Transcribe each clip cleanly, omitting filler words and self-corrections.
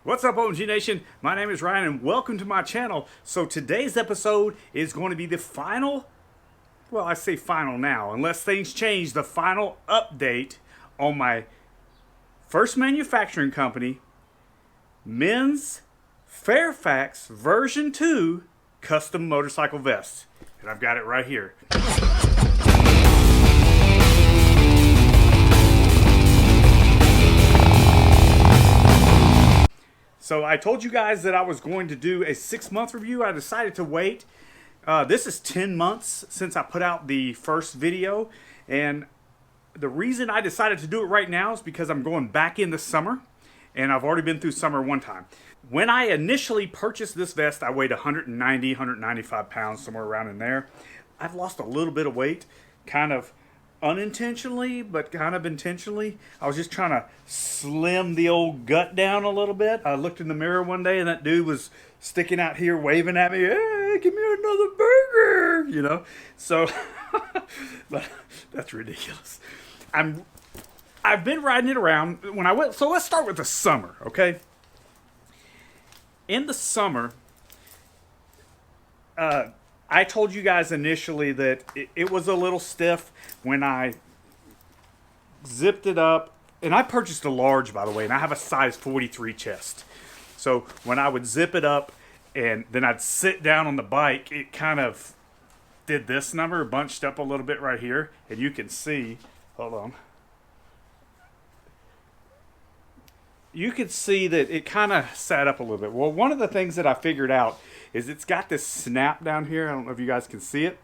What's up, OMG Nation? My name is Ryan and welcome to my channel. So today's episode is going to be the final, well, I say final now, unless things change, the final update on my first manufacturing company, men's Fairfax version 2 custom motorcycle vest. And I've got it right here. So I told you guys that I was going to do a 6-month review. I decided to wait. This is 10 months since I put out the first video. And the reason I decided to do it right now is because I'm going back in the summer. And I've already been through summer one time. When I initially purchased this vest, I weighed 190, 195 pounds, somewhere around in there. I've lost a little bit of weight, kind of unintentionally, but kind of intentionally. I was just trying to slim the old gut down a little bit. I looked in the mirror one day and that dude was sticking out here waving at me, "Hey, give me another burger," you know? So, but that's ridiculous. I've been riding it around when I went, so let's start with the summer, okay? In the summer, I told you guys initially that it was a little stiff when I zipped it up. And I purchased a large, by the way, and I have a size 43 chest. So when I would zip it up and then I'd sit down on the bike, it kind of did this number, bunched up a little bit right here. And you can see, hold on. You can see that it kind of sat up a little bit. Well, one of the things that I figured out is it's got this snap down here. I don't know if you guys can see it.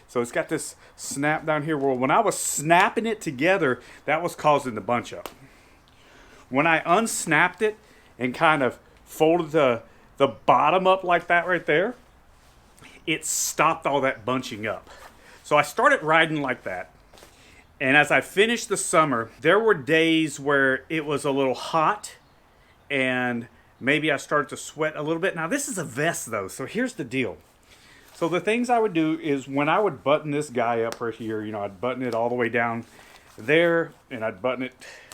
So it's got this snap down here. Well, when I was snapping it together, that was causing the bunch up. When I unsnapped it and kind of folded the bottom up like that right there, it stopped all that bunching up. So I started riding like that. And as I finished the summer, there were days where it was a little hot and maybe I started to sweat a little bit. Now this is a vest though, so here's the deal. So the things I would do is when I would button this guy up right here, you know, I'd button it all the way down there and I'd button it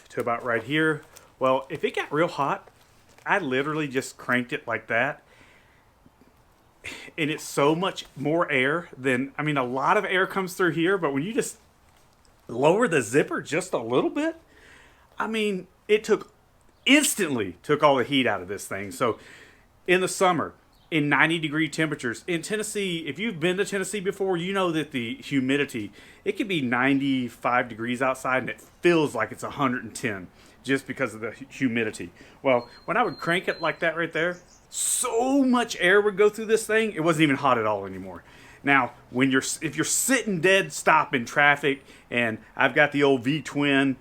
to about right here. Well, if it got real hot, I literally just cranked it like that. And it's so much more air than, I mean, a lot of air comes through here, but when you just lower the zipper just a little bit, I mean, it instantly took all the heat out of this thing. So in the summer, in 90-degree temperatures in Tennessee, if you've been to Tennessee before, you know that the humidity, it can be 95 degrees outside and it feels like it's 110 just because of the humidity. Well, when I would crank it like that right there, so much air would go through this thing, it wasn't even hot at all anymore. Now, if you're sitting dead stop in traffic and I've got the old V-twin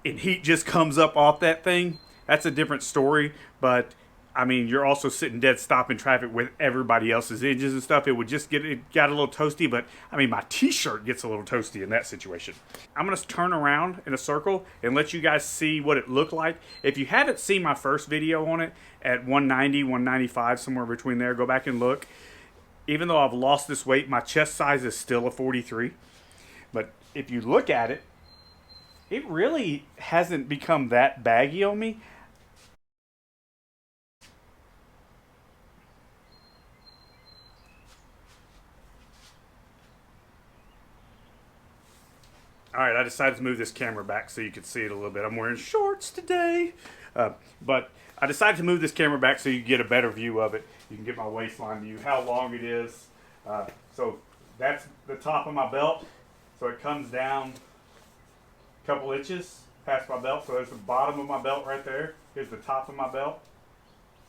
and heat just comes up off that thing, that's a different story. But I mean, you're also sitting dead stop in traffic with everybody else's engines and stuff. It got a little toasty, but I mean, my t-shirt gets a little toasty in that situation. I'm gonna turn around in a circle and let you guys see what it looked like. If you haven't seen my first video on it at 190, 195, somewhere between there, go back and look. Even though I've lost this weight, my chest size is still a 43. But if you look at it, it really hasn't become that baggy on me. Alright, I decided to move this camera back so you could see it a little bit. I'm wearing shorts today. But I decided to move this camera back so you get a better view of it. You can get my waistline view, how long it is. So that's the top of my belt. So it comes down a couple inches past my belt. So there's the bottom of my belt right there. Here's the top of my belt.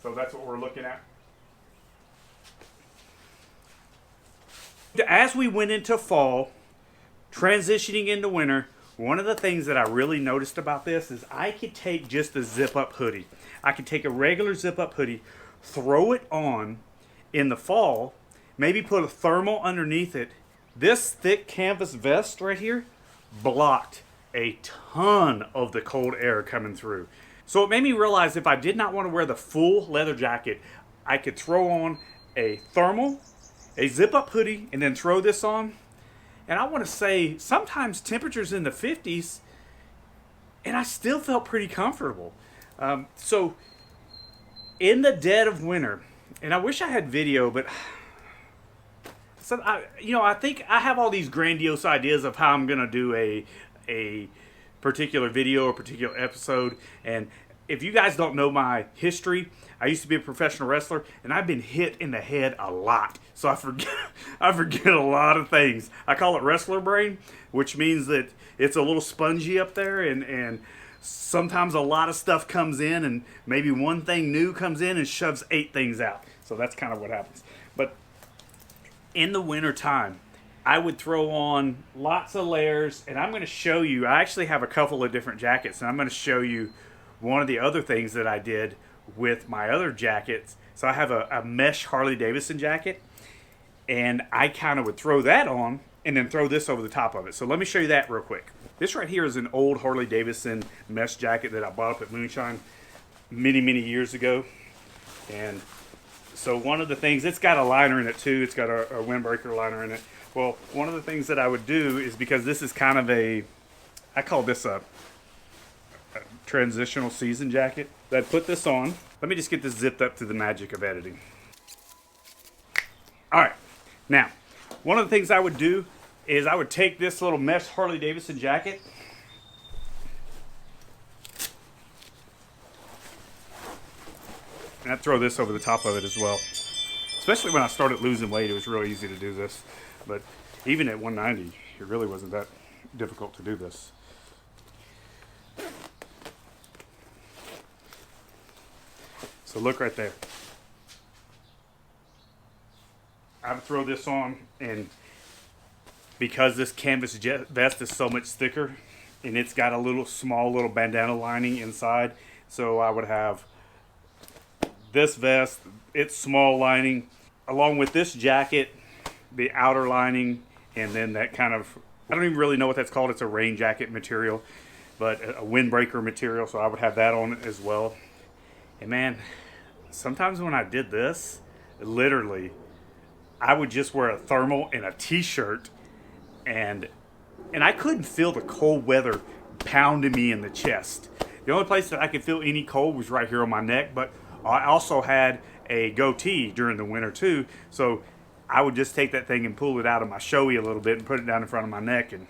So that's what we're looking at. As we went into fall, transitioning into winter, one of the things that I really noticed about this is I could take just a zip-up hoodie. I could take a regular zip-up hoodie, throw it on in the fall, maybe put a thermal underneath it. This thick canvas vest right here blocked a ton of the cold air coming through. So it made me realize if I did not want to wear the full leather jacket, I could throw on a thermal, a zip-up hoodie, and then throw this on. And I want to say sometimes temperatures in the 50s and I still felt pretty comfortable. So in the dead of winter, and I wish I had video, but so I think I have all these grandiose ideas of how I'm gonna do a particular video or particular episode. And if you guys don't know my history, I used to be a professional wrestler, and I've been hit in the head a lot. So I forget I forget a lot of things. I call it wrestler brain, which means that it's a little spongy up there, and sometimes a lot of stuff comes in, and maybe one thing new comes in and shoves 8 things out. So that's kind of what happens. But in the winter time, I would throw on lots of layers, and I'm going to show you. I actually have a couple of different jackets, and I'm going to show you one of the other things that I did with my other jackets. So I have a mesh Harley-Davidson jacket, and I kind of would throw that on and then throw this over the top of it. So let me show you that real quick. This right here is an old Harley-Davidson mesh jacket that I bought up at Moonshine many, many years ago. And so one of the things, it's got a liner in it too. It's got a windbreaker liner in it. Well, one of the things that I would do is, because this is kind of I call this a transitional season jacket, I'd put this on. Let me just get this zipped up through the magic of editing. All right, now, one of the things I would do is I would take this little mesh Harley-Davidson jacket, and I'd throw this over the top of it as well. Especially when I started losing weight, it was really easy to do this. But even at 190, it really wasn't that difficult to do this. So look right there. I would throw this on, and because this canvas vest is so much thicker, and it's got a small little bandana lining inside, so I would have this vest, its small lining, along with this jacket, the outer lining, and then that kind of, I don't even really know what that's called. It's a rain jacket material, but a windbreaker material, so I would have that on as well. And man, sometimes when I did this, literally, I would just wear a thermal and a t-shirt, and I couldn't feel the cold weather pounding me in the chest. The only place that I could feel any cold was right here on my neck, but I also had a goatee during the winter too, so I would just take that thing and pull it out of my showy a little bit and put it down in front of my neck, and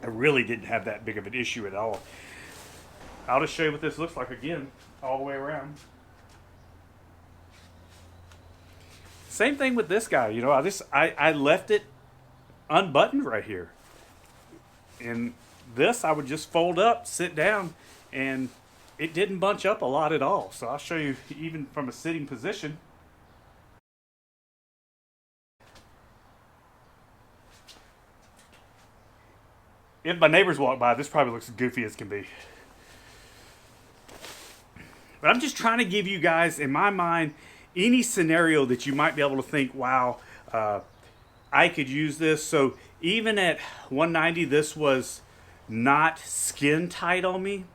I really didn't have that big of an issue at all. I'll just show you what this looks like again, all the way around. Same thing with this guy, I left it unbuttoned right here. And this I would just fold up, sit down, and it didn't bunch up a lot at all. So I'll show you even from a sitting position. If my neighbors walk by, this probably looks as goofy as can be. But I'm just trying to give you guys, in my mind, any scenario that you might be able to think, wow, I could use this. So even at 190, this was not skin tight on me.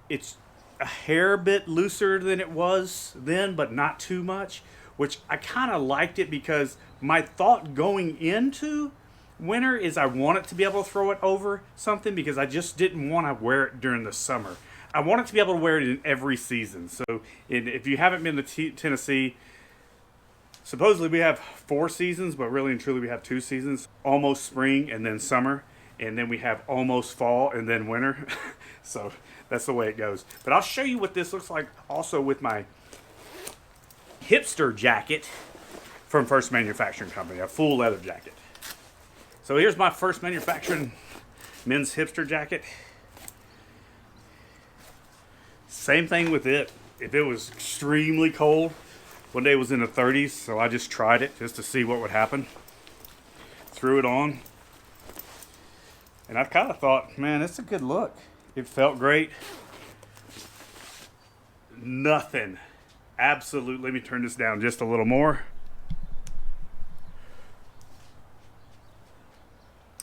It's a hair bit looser than it was then, but not too much, which I kind of liked it, because my thought going into winter is I wanted to be able to throw it over something, because I just didn't want to wear it during the summer. I wanted to be able to wear it in every season. So if you haven't been to Tennessee, supposedly we have 4 seasons, but really and truly we have 2 seasons. Almost spring and then summer, and then we have almost fall and then winter. So that's the way it goes. But I'll show you what this looks like also with my hipster jacket from First Manufacturing Company, a full leather jacket. So here's my First Manufacturing men's hipster jacket. Same thing with it. If it was extremely cold, one day it was in the 30s, so I just tried it just to see what would happen. Threw it on, and I kind of thought, man, it's a good look. It felt great. Nothing. Absolutely. Let me turn this down just a little more.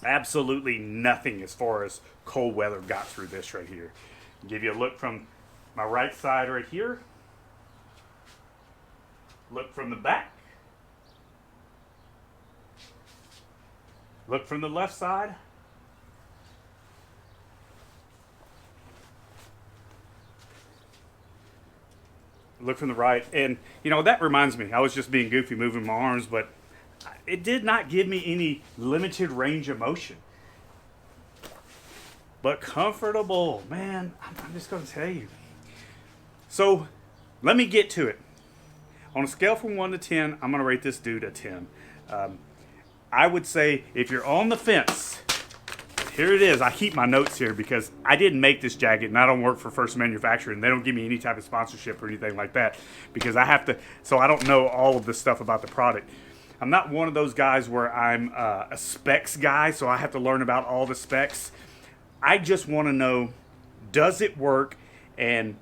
Absolutely nothing as far as cold weather got through this right here. Give you a look from my right side right here. Look from the back. Look from the left side. look from the right. And, you know, that reminds me, I was just being goofy moving my arms, but it did not give me any limited range of motion. But comfortable, man, I'm just going to tell you. So, let me get to it. On a scale from 1 to 10, I'm going to rate this dude a 10. I would say if you're on the fence, here it is. I keep my notes here because I didn't make this jacket and I don't work for First Manufacturing. They don't give me any type of sponsorship or anything like that because I have to, so I don't know all of the stuff about the product. I'm not one of those guys where I'm a specs guy, so I have to learn about all the specs. I just want to know, does it work, and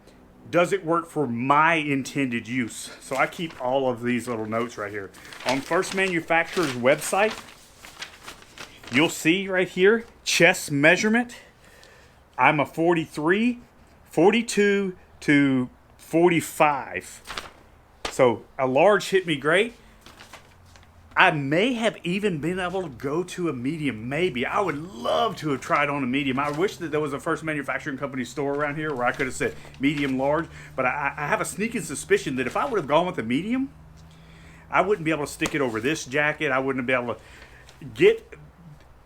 does it work for my intended use? So I keep all of these little notes right here. On First Manufacturer's website, you'll see right here, chest measurement. I'm a 43, 42 to 45. So a large hit me great. I may have even been able to go to a medium, maybe. I would love to have tried on a medium. I wish that there was a First Manufacturing Company store around here where I could have said medium, large. But I have a sneaking suspicion that if I would have gone with a medium, I wouldn't be able to stick it over this jacket. I wouldn't be able to get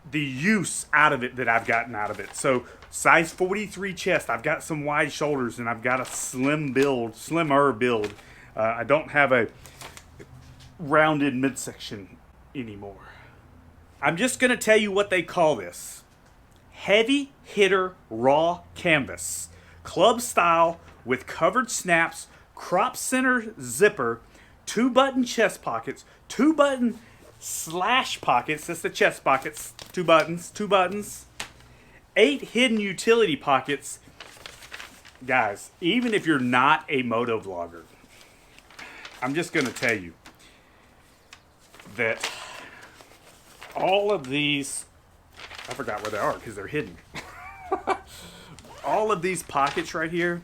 the use out of it that I've gotten out of it. So size 43 chest. I've got some wide shoulders and I've got a slimmer build. I don't have a rounded midsection anymore. I'm just going to tell you what they call this. Heavy hitter raw canvas. Club style with covered snaps, crop center zipper, 2-button chest pockets, 2-button slash pockets. That's the chest pockets. 2 buttons. 8 hidden utility pockets. Guys, even if you're not a moto vlogger, I'm just going to tell you that all of these, I forgot where they are because they're hidden. All of these pockets right here,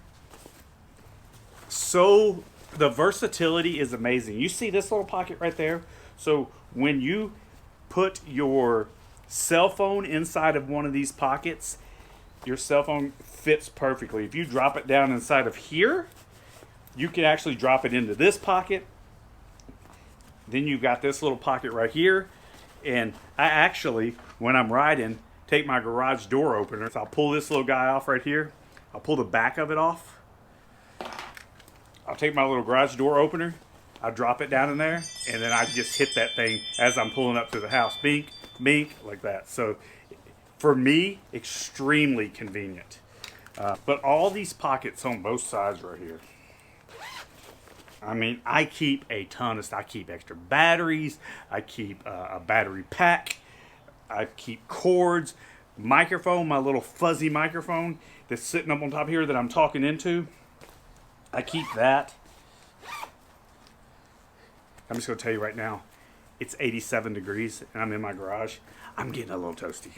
so the versatility is amazing. You see this little pocket right there? So when you put your cell phone inside of one of these pockets, your cell phone fits perfectly. If you drop it down inside of here, you can actually drop it into this pocket. Then you've got this little pocket right here. And I actually, when I'm riding, take my garage door opener. So I'll pull this little guy off right here. I'll pull the back of it off. I'll take my little garage door opener. I'll drop it down in there. And then I just hit that thing as I'm pulling up to the house. Bink, bink, like that. So for me, extremely convenient. But all these pockets on both sides right here. I mean, I keep a ton of stuff. I keep extra batteries. I keep a battery pack. I keep cords, microphone, my little fuzzy microphone that's sitting up on top here that I'm talking into. I keep that. I'm just going to tell you right now, it's 87 degrees and I'm in my garage. I'm getting a little toasty.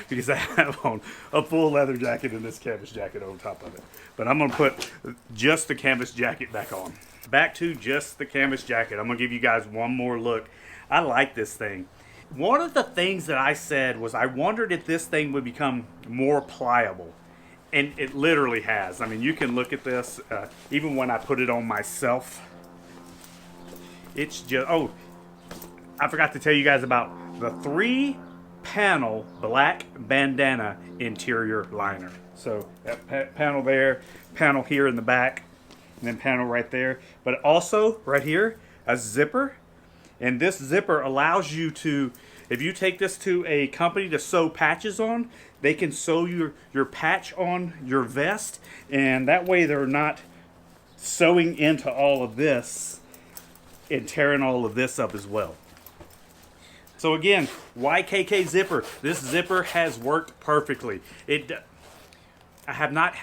Because I have on a full leather jacket and this canvas jacket on top of it. But I'm going to put just the canvas jacket back on. Back to just the canvas jacket. I'm going to give you guys one more look. I like this thing. One of the things that I said was I wondered if this thing would become more pliable. And it literally has. I mean, you can look at this. Even when I put it on myself. It's just... Oh, I forgot to tell you guys about the 3-panel black bandana interior liner. So that panel there, panel here in the back, and then panel right there. But also right here, a zipper. And this zipper allows you to, if you take this to a company to sew patches on, they can sew your patch on your vest. And that way they're not sewing into all of this and tearing all of this up as well. So again, YKK zipper. This zipper has worked perfectly. I have not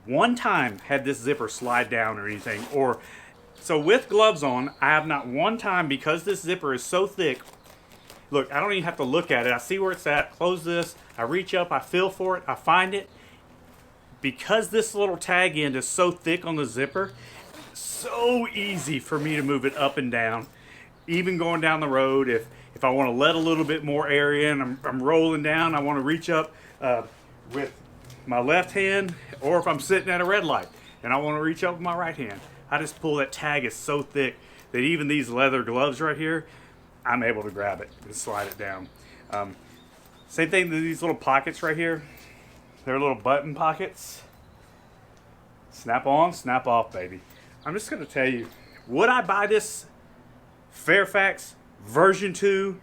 one time had this zipper slide down or anything. So with gloves on, I have not one time, because this zipper is so thick. Look, I don't even have to look at it. I see where it's at. Close this. I reach up. I feel for it. I find it. Because this little tag end is so thick on the zipper, so easy for me to move it up and down. Even going down the road, if I want to let a little bit more air in, I'm rolling down, I want to reach up with my left hand, or if I'm sitting at a red light. and I want to reach up with my right hand. I just pull. That tag is so thick that even these leather gloves right here, I'm able to grab it and slide it down. Same thing with these little pockets right here. They're little button pockets. Snap on, snap off, baby. I'm just going to tell you, would I buy this Fairfax version 2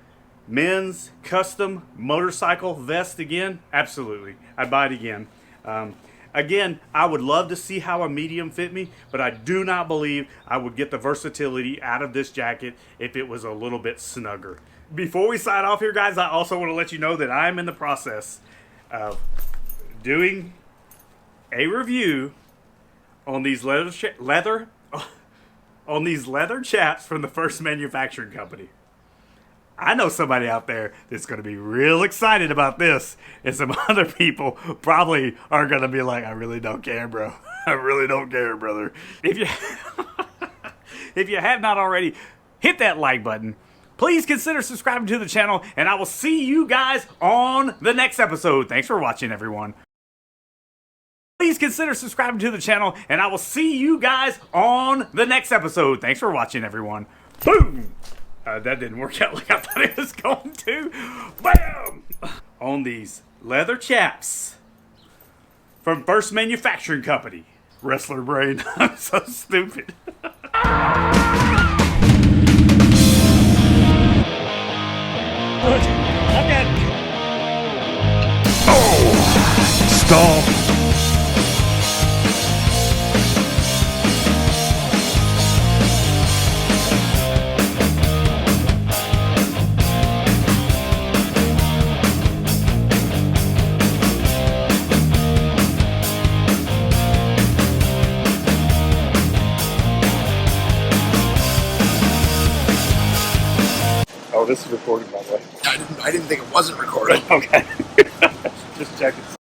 men's custom motorcycle vest again? Absolutely. I'd buy it again. Again, I would love to see how a medium fit me, but I do not believe I would get the versatility out of this jacket if it was a little bit snugger. Before we sign off here, guys, I also want to let you know that I'm in the process of doing a review on these leather chaps from the First Manufacturing Company. I know somebody out there that's going to be real excited about this, and some other people probably are going to be like, I really don't care, bro. I really don't care, brother. If you have not already, hit that like button. Please consider subscribing to the channel, and I will see you guys on the next episode. Thanks for watching, everyone. Please consider subscribing to the channel, and I will see you guys on the next episode. Thanks for watching, everyone. Boom! That didn't work out like I thought it was going to. Bam! On these leather chaps from First Manufacturing Company. Wrestler brain. I'm so stupid. Oh! Stall. Oh, this is recording, by the way. I didn't think it wasn't recorded. Okay. Just checking.